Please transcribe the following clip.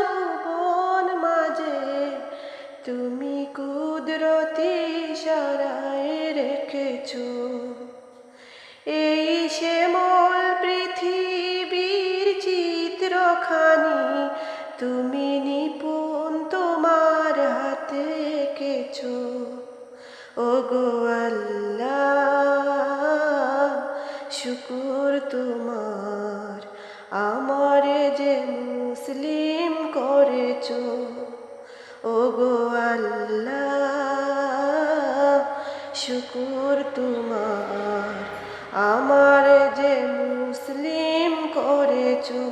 ভুবন মাঝে তুমি কুদরতি ইশারায় রেখেছো। এই শ্যামল পৃথিবীর চিত্রখানি তুমি নিপুণ তোমার হাতে এঁকেছো। ওগো আল্লাহ, শুকুর তোমার, আমারে যে মুসলিম করেছো। ওগো আল্লাহ, শুকুর তোমার, আমারে যে মুসলিম করেছো।